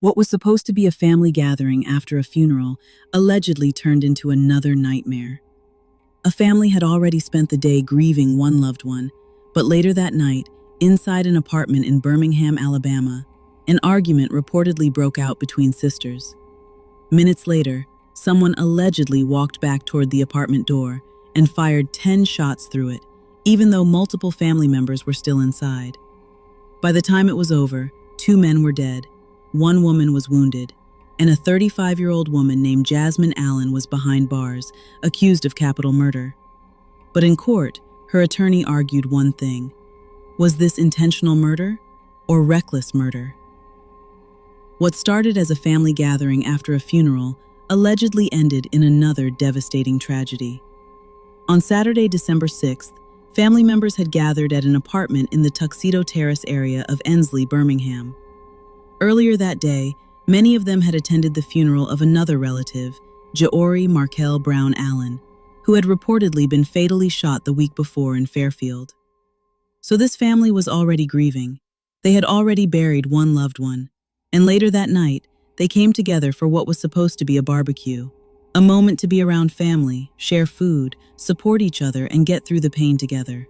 What was supposed to be a family gathering after a funeral allegedly turned into another nightmare. A family had already spent the day grieving one loved one, but later that night, inside an apartment in Birmingham, Alabama, an argument reportedly broke out between sisters. Minutes later, someone allegedly walked back toward the apartment door and fired 10 shots through it, even though multiple family members were still inside. By the time it was over, 2 men were dead, 1 woman was wounded, and a 35-year-old woman named Jasmine Allen was behind bars, accused of capital murder. But in court, her attorney argued one thing: was this intentional murder or reckless murder? What started as a family gathering after a funeral allegedly ended in another devastating tragedy. On Saturday, December 6th, family members had gathered at an apartment in the Tuxedo Terrace area of Ensley, Birmingham. Earlier that day, many of them had attended the funeral of another relative, Jaori Markel Brown Allen, who had reportedly been fatally shot the week before in Fairfield. So this family was already grieving. They had already buried one loved one, and later that night, they came together for what was supposed to be a barbecue, a moment to be around family, share food, support each other, and get through the pain together.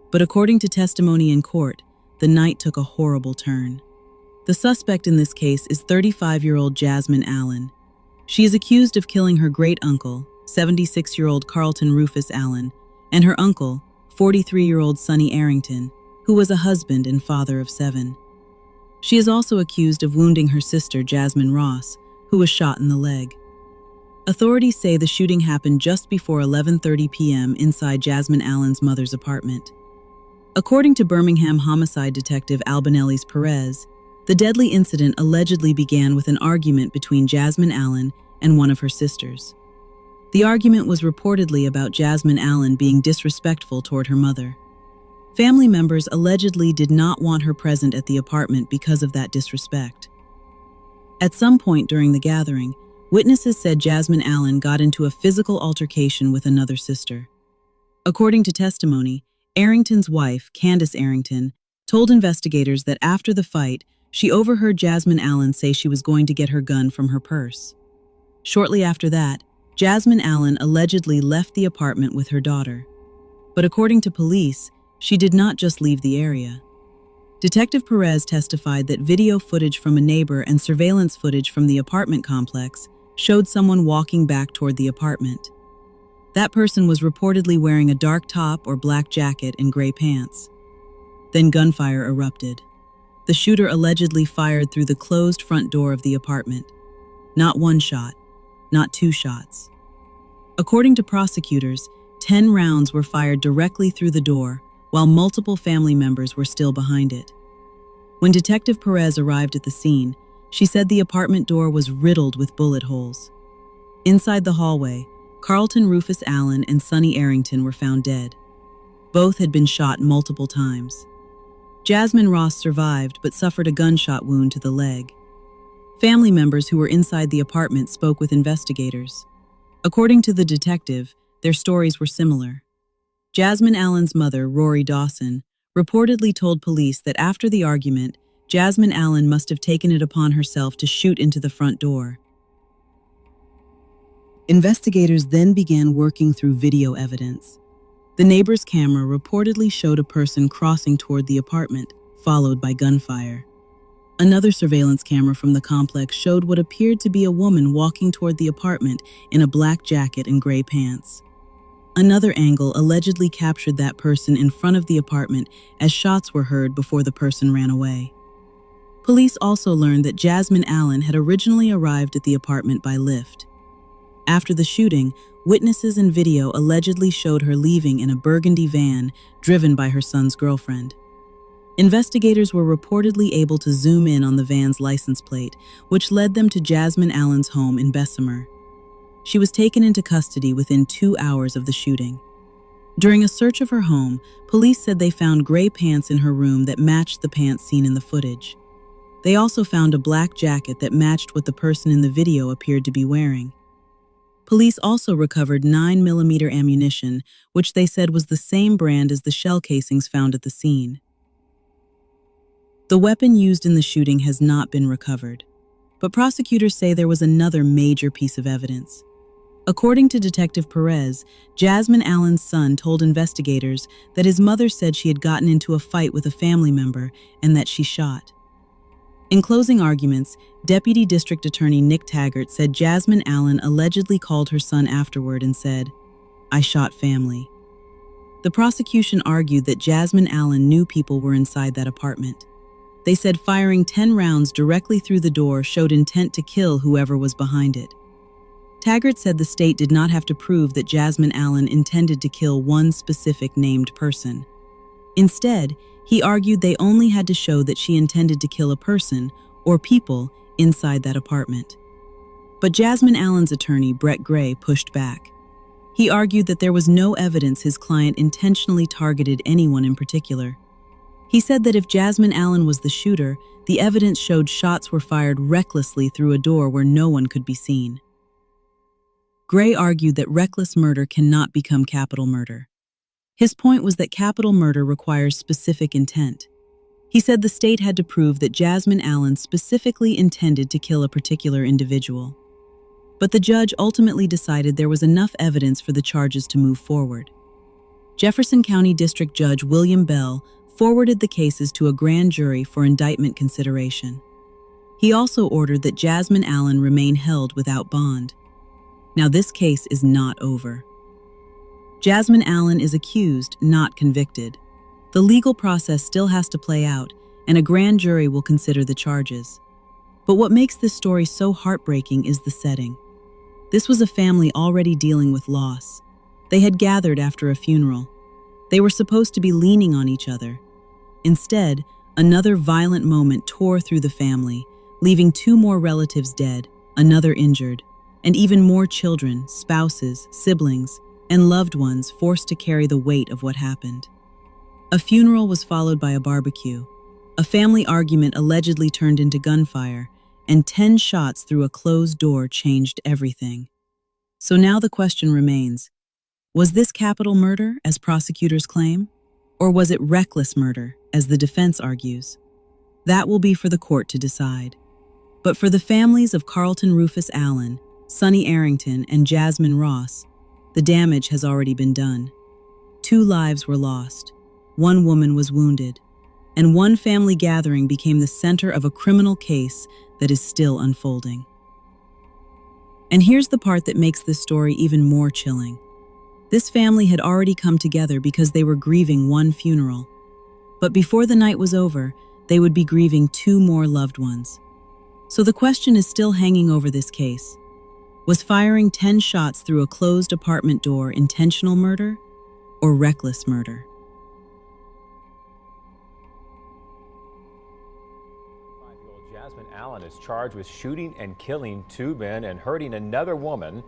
But according to testimony in court, the night took a horrible turn. The suspect in this case is 35-year-old Jasmine Allen. She is accused of killing her great-uncle, 76-year-old Carlton Rufus Allen, and her uncle, 43-year-old Sonny Arrington, who was a husband and father of 7. She is also accused of wounding her sister, Jasmine Ross, who was shot in the leg. Authorities say the shooting happened just before 11:30 p.m. inside Jasmine Allen's mother's apartment. According to Birmingham homicide detective Albanellis Perez, the deadly incident allegedly began with an argument between Jasmine Allen and one of her sisters. The argument was reportedly about Jasmine Allen being disrespectful toward her mother. Family members allegedly did not want her present at the apartment because of that disrespect. At some point during the gathering, witnesses said Jasmine Allen got into a physical altercation with another sister. According to testimony, Arrington's wife, Candace Arrington, told investigators that after the fight, she overheard Jasmine Allen say she was going to get her gun from her purse. Shortly after that, Jasmine Allen allegedly left the apartment with her daughter. But according to police, she did not just leave the area. Detective Perez testified that video footage from a neighbor and surveillance footage from the apartment complex showed someone walking back toward the apartment. That person was reportedly wearing a dark top or black jacket and gray pants. Then gunfire erupted. The shooter allegedly fired through the closed front door of the apartment. Not 1 shot, not 2 shots. According to prosecutors, 10 rounds were fired directly through the door, while multiple family members were still behind it. When Detective Perez arrived at the scene, she said the apartment door was riddled with bullet holes. Inside the hallway, Carlton Rufus Allen and Sonny Arrington were found dead. Both had been shot multiple times. Jasmine Ross survived but suffered a gunshot wound to the leg. Family members who were inside the apartment spoke with investigators. According to the detective, their stories were similar. Jasmine Allen's mother, Rory Dawson, reportedly told police that after the argument, Jasmine Allen must have taken it upon herself to shoot into the front door. Investigators then began working through video evidence. The neighbor's camera reportedly showed a person crossing toward the apartment, followed by gunfire. Another surveillance camera from the complex showed what appeared to be a woman walking toward the apartment in a black jacket and gray pants. Another angle allegedly captured that person in front of the apartment as shots were heard before the person ran away. Police also learned that Jasmine Allen had originally arrived at the apartment by lift. After the shooting, witnesses and video allegedly showed her leaving in a burgundy van driven by her son's girlfriend. Investigators were reportedly able to zoom in on the van's license plate, which led them to Jasmine Allen's home in Bessemer. She was taken into custody within 2 hours of the shooting. During a search of her home, police said they found gray pants in her room that matched the pants seen in the footage. They also found a black jacket that matched what the person in the video appeared to be wearing. Police also recovered 9mm ammunition, which they said was the same brand as the shell casings found at the scene. The weapon used in the shooting has not been recovered. But prosecutors say there was another major piece of evidence. According to Detective Perez, Jasmine Allen's son told investigators that his mother said she had gotten into a fight with a family member and that she shot. In closing arguments, Deputy District Attorney Nick Taggart said Jasmine Allen allegedly called her son afterward and said, "I shot family." The prosecution argued that Jasmine Allen knew people were inside that apartment. They said firing 10 rounds directly through the door showed intent to kill whoever was behind it. Taggart said the state did not have to prove that Jasmine Allen intended to kill one specific named person. Instead, he argued they only had to show that she intended to kill a person or people inside that apartment. But Jasmine Allen's attorney, Brett Gray, pushed back. He argued that there was no evidence his client intentionally targeted anyone in particular. He said that if Jasmine Allen was the shooter, the evidence showed shots were fired recklessly through a door where no one could be seen. Gray argued that reckless murder cannot become capital murder. His point was that capital murder requires specific intent. He said the state had to prove that Jasmine Allen specifically intended to kill a particular individual. But the judge ultimately decided there was enough evidence for the charges to move forward. Jefferson County District Judge William Bell forwarded the cases to a grand jury for indictment consideration. He also ordered that Jasmine Allen remain held without bond. Now, this case is not over. Jasmine Allen is accused, not convicted. The legal process still has to play out, and a grand jury will consider the charges. But what makes this story so heartbreaking is the setting. This was a family already dealing with loss. They had gathered after a funeral. They were supposed to be leaning on each other. Instead, another violent moment tore through the family, leaving 2 more relatives dead, another injured, and even more children, spouses, siblings, and loved ones forced to carry the weight of what happened. A funeral was followed by a barbecue. A family argument allegedly turned into gunfire, and 10 shots through a closed door changed everything. So now the question remains, was this capital murder, as prosecutors claim? Or was it reckless murder, as the defense argues? That will be for the court to decide. But for the families of Carlton Rufus Allen, Sonny Arrington, and Jasmine Ross, the damage has already been done. 2 lives were lost, 1 woman was wounded, and 1 family gathering became the center of a criminal case that is still unfolding. And here's the part that makes this story even more chilling. This family had already come together because they were grieving 1 funeral. But before the night was over, they would be grieving 2 more loved ones. So the question is still hanging over this case. Was firing 10 shots through a closed apartment door intentional murder or reckless murder? Jasmine Allen is charged with shooting and killing 2 men and hurting another woman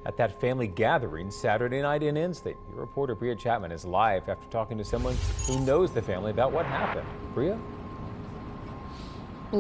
at that family gathering Saturday night in Ensley. Your reporter Bria Chapman is live after talking to someone who knows the family about what happened. Bria?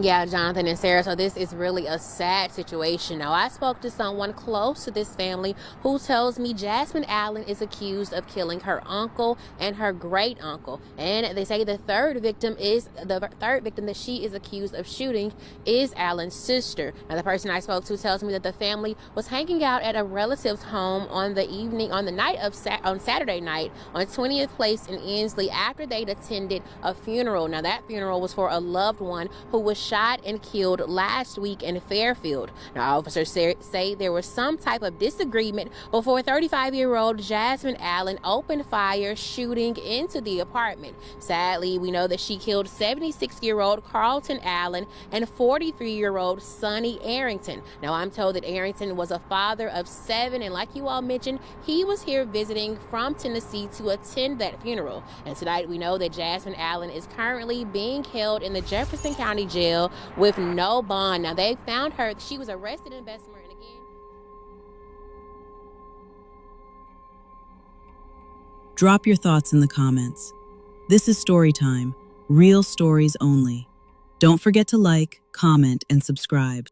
Yeah, Jonathan and Sarah, so this is really a sad situation. Now, I spoke to someone close to this family who tells me Jasmine Allen is accused of killing her uncle and her great uncle. And they say the third victim that she is accused of shooting is Allen's sister. Now, the person I spoke to tells me that the family was hanging out at a relative's home on Saturday night on 20th Place in Ensley after they'd attended a funeral. Now, that funeral was for a loved one who was shot and killed last week in Fairfield. Now, officers say there was some type of disagreement before 35-year-old Jasmine Allen opened fire, shooting into the apartment. Sadly, we know that she killed 76-year-old Carlton Allen and 43-year-old Sonny Arrington. Now, I'm told that Arrington was a father of 7, and like you all mentioned, he was here visiting from Tennessee to attend that funeral. And tonight, we know that Jasmine Allen is currently being held in the Jefferson County Jail with no bond. Now, they found her. She was arrested in Bessemer, and again. Drop your thoughts in the comments. This is Storytime, real stories only. Don't forget to like, comment, and subscribe.